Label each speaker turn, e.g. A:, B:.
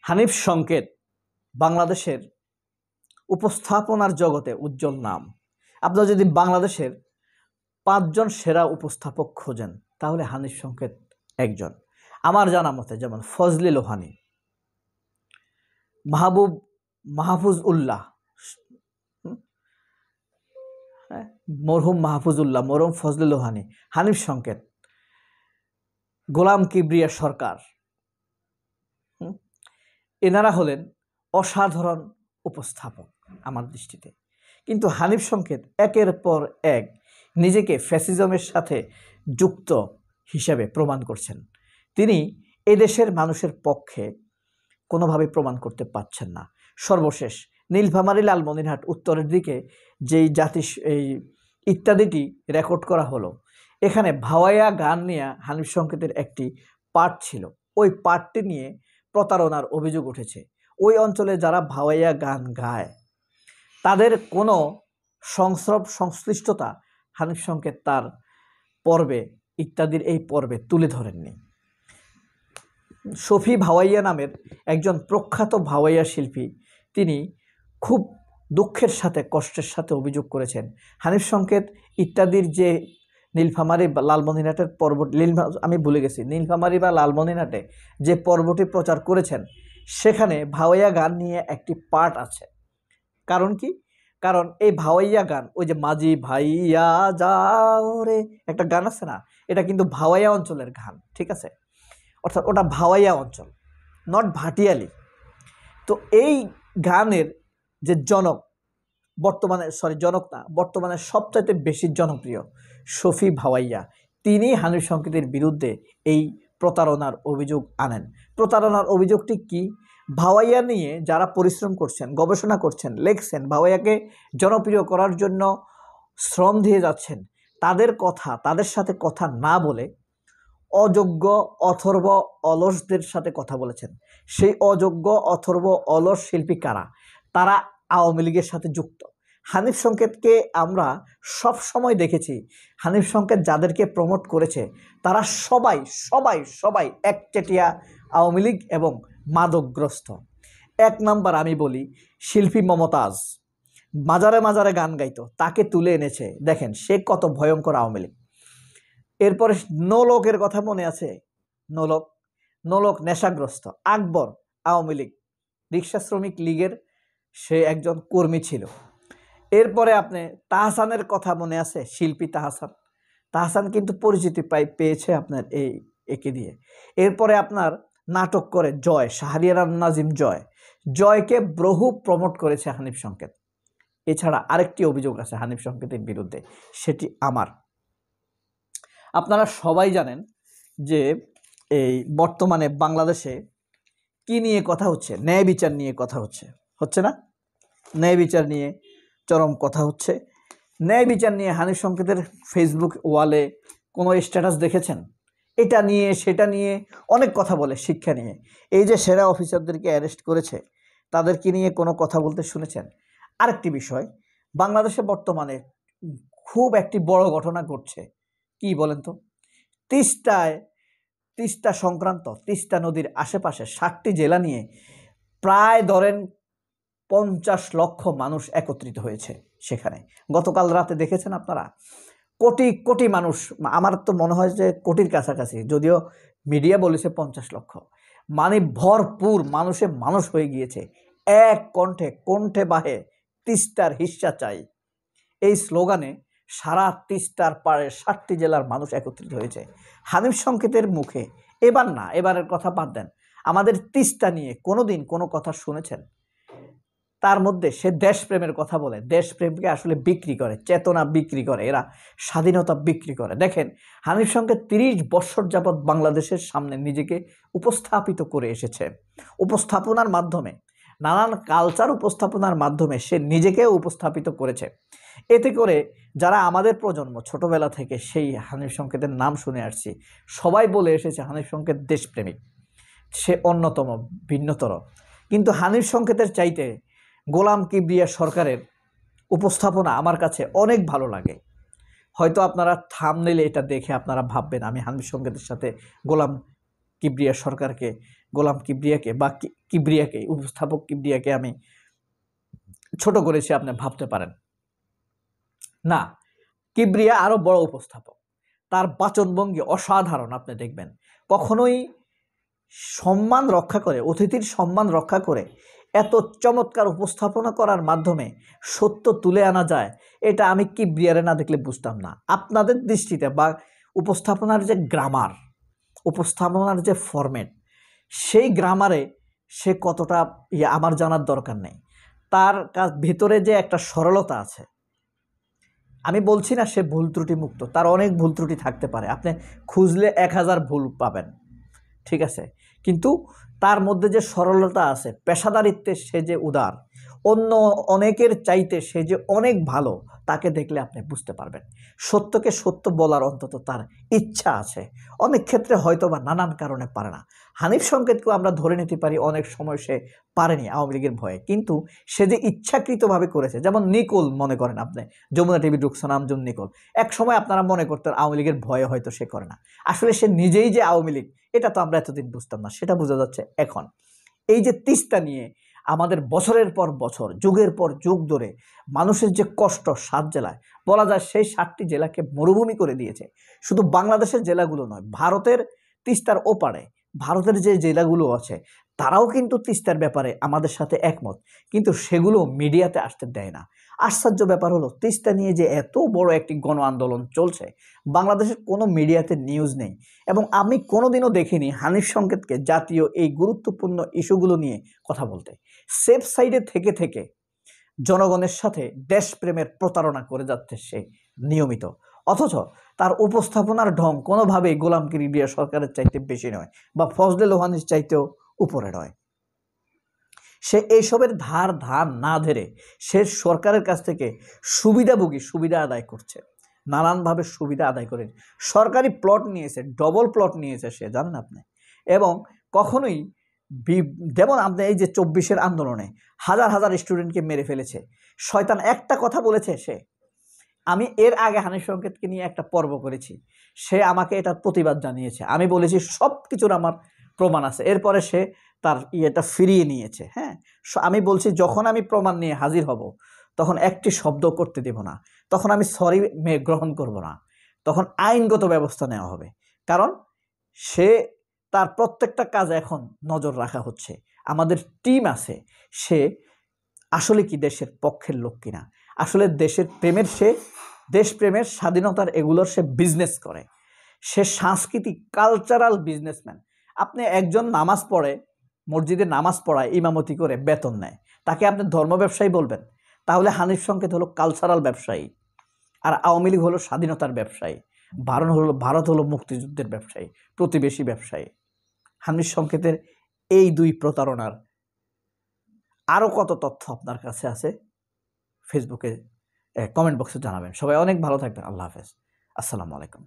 A: হানিফ সংকেত বাংলাদেশের উপস্থাপনার জগতে উজ্জ্বল নাম। আপনারা যদি বাংলাদেশের 5 জন সেরা উপস্থাপক খোঁজেন তাহলে হানিফ সংকেত একজন। আমার জানা মতে যেমন ফজলে লোহানী, মাহফুজ উল্লাহ, মরহুম মাহফুজ উল্লাহ, মরহুম ফজলে লোহানী, হানিফ সংকেত, গোলাম কিবরিয়া সরকার, এনারা হলেন অসাধারণ উপস্থাপক আমার দৃষ্টিতে। কিন্তু হানিফ সংকেত একের পর এক নিজেকে ফ্যাসিজমের সাথে যুক্ত হিসেবে প্রমাণ করছেন। তিনি এদেশের মানুষের পক্ষে কোনোভাবে প্রমাণ করতে পারছেন না। সর্বশেষ নীলফামারী লালমনিরহাট উত্তরের দিকে যেই এই ইত্যাদিটি রেকর্ড করা হলো, এখানে ভাওয়াইয়া গান নিয়ে হানিফ সংকেতের একটি পাঠ ছিল। ওই পাঠটি নিয়ে প্রতারণার অভিযোগ উঠেছে। ওই অঞ্চলে যারা ভাওয়াইয়া গান গায় তাদের কোনো সংশ্লিষ্টতা হানিফ সংকেত তার পর্বে ইত্যাদির এই পর্বে তুলে ধরেননি। শফি ভাওয়াইয়া নামের একজন প্রখ্যাত ভাওয়াইয়া শিল্পী, তিনি খুব দুঃখের সাথে কষ্টের সাথে অভিযোগ করেছেন হানিফ সংকেত ইত্যাদির যে নীলফামারী বা লালমনিরহাটের পর্ব, আমি ভুলে গেছি, নীলফামারী বা লালমনিরহাটে যে পর্বটি প্রচার করেছেন সেখানে ভাওয়াইয়া গান নিয়ে একটি পার্ট আছে। কারণ কি? কারণ এই ভাওয়াইয়া গান, ওই যে মাঝি ভাইয়া যাও রে একটা গান আছে না, এটা কিন্তু ভাওয়াইয়া অঞ্চলের গান, ঠিক আছে? অর্থাৎ ওটা ভাওয়াইয়া অঞ্চল, নট ভাটিয়ালি। তো এই গানের যে জনক, বর্তমানে সবচাইতে বেশি জনপ্রিয় শফি ভাওয়াইয়া, তিনি হানিফ সংকেতের বিরুদ্ধে এই প্রতারণার অভিযোগ আনেন। প্রতারণার অভিযোগটি কি? ভাওয়াইয়া নিয়ে যারা পরিশ্রম করছেন, গবেষণা করছেন, লেখছেন, ভাওয়াইয়াকে জনপ্রিয় করার জন্য শ্রম দিয়ে যাচ্ছেন, তাদের সাথে কথা না বলে অযোগ্য অথর্ব অলসদের সাথে কথা বলেছেন। সেই অযোগ্য অথর্ব অলস শিল্পী কারা? তারা আওয়ামী লীগের সাথে যুক্ত। হানিফ সংকেতকে আমরা সব সময় দেখেছি, হানিফ সংকেত যাদেরকে প্রমোট করেছে তারা সবাই সবাই সবাই একচেটিয়া আওয়ামী লীগ এবং মাদকগ্রস্ত। 1 নাম্বার আমি বলি শিল্পী মমতাজ, মাজারে মাজারে গান গাইতো, তাকে তুলে এনেছে, দেখেন সে কত ভয়ঙ্কর আওয়ামী লীগ। এরপরে নোলকের কথা মনে আছে? নোলক নেশাগ্রস্ত। আকবর আওয়ামী লীগ, রিক্সা শ্রমিক লীগের সে একজন কর্মী ছিল। এরপরে আপনি তাহসানের কথা মনে আছে? শিল্পী তাহসান কিন্তু পরিচিতি পেয়েছে আপনার একে দিয়ে। এরপরে আপনার নাটক করে জয়, শাহরিয়ার নাজিম জয়কে বহু প্রমোট করেছে হানিফ সংকেত। এছাড়া আরেকটি অভিযোগ আছে হানিফ সংকেতের বিরুদ্ধে, সেটি আমার। আপনারা সবাই জানেন যে এই বর্তমানে বাংলাদেশে কি নিয়ে কথা হচ্ছে? ন্যায় বিচার নিয়ে কথা হচ্ছে না? ন্যায় বিচার নিয়ে চরম কথা হচ্ছে। ন্যায় বিচার নিয়ে হানিফ সংকেতের ফেসবুক ওয়ালে কোনো স্ট্যাটাস দেখেছেন? এটা নিয়ে সেটা নিয়ে অনেক কথা বলে, শিক্ষা নিয়ে। এই যে সেরা অফিসারদেরকে অ্যারেস্ট করেছে, তাদেরকে নিয়ে কোনো কথা বলতে শুনেছেন? আরেকটি বিষয়, বাংলাদেশে বর্তমানে খুব একটি বড় ঘটনা ঘটছে। কি বলেন তো? তিস্তা সংক্রান্ত, তিস্তা নদীর আশেপাশে 7টি জেলা নিয়ে প্রায় ধরেন 50 লক্ষ মানুষ একত্রিত হয়েছে সেখানে। গতকাল রাতে দেখেছেন আপনারা? কোটি কোটি মানুষ, আমার তো মনে হয় যে কোটির কাছাকাছি, যদিও মিডিয়া বলেছে 50 লক্ষ। মানে ভরপুর মানুষ হয়ে গিয়েছে। এক কণ্ঠে বাহে তিস্তার হিস্সা চাই, এই স্লোগানে সারা তিস্তার পাড়ে 7টি জেলার মানুষ একত্রিত হয়েছে। হানিফ সংকেতের মুখে এবারের কথা বাদ দেন, আমাদের তিস্তা নিয়ে কোনোদিন কোনো কথা শুনেছেন? তার মধ্যে সে দেশপ্রেমের কথা বলে, দেশপ্রেমকে আসলে বিক্রি করে, চেতনা বিক্রি করে, এরা স্বাধীনতা বিক্রি করে। দেখেন হানিফ সংকেত 30 বছর যাবৎ বাংলাদেশের সামনে নিজেকে উপস্থাপিত করে এসেছে। উপস্থাপনার মাধ্যমে, নানান কালচার উপস্থাপনার মাধ্যমে সে নিজেকেও উপস্থাপিত করেছে। এতে করে যারা আমাদের প্রজন্ম ছোটবেলা থেকে সেই হানিফ সংকেতের নাম শুনে আসছি, সবাই বলে এসেছে হানিফ সংকেত দেশপ্রেমিক, সে অন্যতম ভিন্নতর। কিন্তু হানিফ সংকেতের চাইতে গোলাম কিবরিয়া সরকারের উপস্থাপনা আমার কাছে অনেক ভালো লাগে। হয়তো আপনারা থাম্বনেইলে এটা দেখে আপনারা ভাববেন আমি হানিফ সংকেতের সাথে গোলাম কিবরিয়া সরকারকে, গোলাম কিবরিয়াকে বা কিবরিয়াকে, উপস্থাপক কিবরিয়াকে আমি ছোট করেছি আপনি ভাবতে পারেন না। কিবরিয়া আরো বড় উপস্থাপক, তার বাচনভঙ্গি অসাধারণ। আপনি দেখবেন কখনোই সম্মান রক্ষা করে, অতিথির সম্মান রক্ষা করে এত চমৎকার উপস্থাপনা করার মাধ্যমে সত্য তুলে আনা যায়, এটা আমি কিবরিয়ারে না দেখলে বুঝতাম না। আপনাদের দৃষ্টিতে বা উপস্থাপনার যে গ্রামার, উপস্থাপনার যে ফরম্যাট, সেই গ্রামারে সে কতটা আমার জানার দরকার নেই। তার ভেতরে যে একটা সরলতা আছে, আমি বলছি না সে ভুল ত্রুটি মুক্ত, তার অনেক ভুল ত্রুটি থাকতে পারে, আপনি খুঁজলে 1000 ভুল পাবেন, ঠিক আছে, কিন্তু তার মধ্যে যে সরলতা আছে, পেশাদারিত্বে সে যে উদার, অন্য অনেকের চাইতে সে যে অনেক ভালো, তাকে দেখলে আপনি বুঝতে পারবেন সত্যকে সত্য বলার অন্তত তার ইচ্ছা আছে। অনেক ক্ষেত্রে হয়তো বা নানান কারণে পারে না। হানিফ সংকেতকেও আমরা ধরে নিতে পারি অনেক সময় সে পারেনি আওয়ামী লীগের ভয়ে, কিন্তু সে যে ইচ্ছাকৃতভাবে করেছে। যেমন নিকোল, মনে করেন আপনি, যমুনা টিভি ঢুকছে নামজুম নিকোল, এক সময় আপনারা মনে করতেন আওয়ামী লীগের ভয়ে হয়তো সে করে না, আসলে সে নিজেই যে আওয়ামী লীগ এটা তো আমরা এতদিন বুঝতাম না, সেটা বোঝা যাচ্ছে এখন। এই যে তিস্তা নিয়ে আমাদের বছরের পর বছর, যুগের পর যুগ ধরে মানুষের যে কষ্ট, 7 জেলায় বলা যায় সেই 7টি জেলাকে মরুভূমি করে দিয়েছে। শুধু বাংলাদেশের জেলাগুলো নয়, ভারতের তিস্তার ওপারে ভারতের যে জেলাগুলো আছে তারাও কিন্তু তিস্তার ব্যাপারে আমাদের সাথে একমত, কিন্তু সেগুলো মিডিয়াতে আসতে দেয় না। আশ্চর্য ব্যাপার হলো, তিস্তা নিয়ে যে এত বড় একটি গণ আন্দোলন চলছে, বাংলাদেশের কোনো মিডিয়াতে নিউজ নেই। এবং আমি কোনোদিনও দেখিনি হানিফ সংকেতকে জাতীয় এই গুরুত্বপূর্ণ ইস্যুগুলো নিয়ে কথা বলতে। সেফ সাইডে থেকে থেকে জনগণের সাথে দেশপ্রেমের প্রতারণা করে যাচ্ছে সে নিয়মিত, অথচ তার উপস্থাপনার ঢং কোনোভাবেই গোলাম কিবরিয়া সরকারের চাইতে বেশি নয় বা ফজলে লোহানীর চাইতেও উপরে নয়। সে এইসবের ধার না ধরে সে সরকারের কাছ থেকে সুবিধা আদায় করছে, নানানভাবে সুবিধা আদায় করে সরকারি প্লট নিয়েছে, ডবল প্লট নিয়েছে সে, জানেন আপনি। এবং কখনোই যেমন আপনি এই যে 24-এর আন্দোলনে হাজার হাজার স্টুডেন্টকে মেরে ফেলেছে, শয়তান একটা কথা বলেছে সে, আমি এর আগে হানিফ সংকেতকে নিয়ে একটা পর্ব করেছি, সে আমাকে এটার প্রতিবাদ জানিয়েছে, আমি বলেছি সব কিছুর আমার প্রমাণ আছে, এরপরে সে তার ইয়েটা ফিরিয়ে নিয়েছে। হ্যাঁ, আমি বলছি যখন আমি প্রমাণ নিয়ে হাজির হব তখন একটি শব্দ করতে দেব না, তখন আমি সরি গ্রহণ করব না, তখন আইনগত ব্যবস্থা নেওয়া হবে। কারণ সে তার প্রত্যেকটা কাজ এখন নজর রাখা হচ্ছে, আমাদের টিম আছে, সে আসলে কি দেশের পক্ষের লোক কিনা, আসলে দেশের প্রেমের, সে দেশপ্রেমের, স্বাধীনতার এগুলোর সে বিজনেস করে, সে সাংস্কৃতিক কালচারাল বিজনেসম্যান। আপনি একজন নামাজ পড়ে, মসজিদে নামাজ পড়ায়, ইমামতি করে বেতন নেয়, তাকে আপনি ধর্ম ব্যবসায়ী বলবেন? তাহলে হানিফ সংকেত হলো কালচারাল ব্যবসায়ী, আর আওয়ামী লীগ হলো স্বাধীনতার ব্যবসায়ী, ভারত হলো মুক্তিযুদ্ধের ব্যবসায়ী, প্রতিবেশী ব্যবসায়ী। হানিফ সংকেতের এই 2 প্রতারণার আরও কত তথ্য আপনার কাছে আছে ফেসবুকে কমেন্ট বক্সে জানাবেন। সবাই অনেক ভালো থাকবেন। আল্লাহ হাফেজ, আসসালামু আলাইকুম।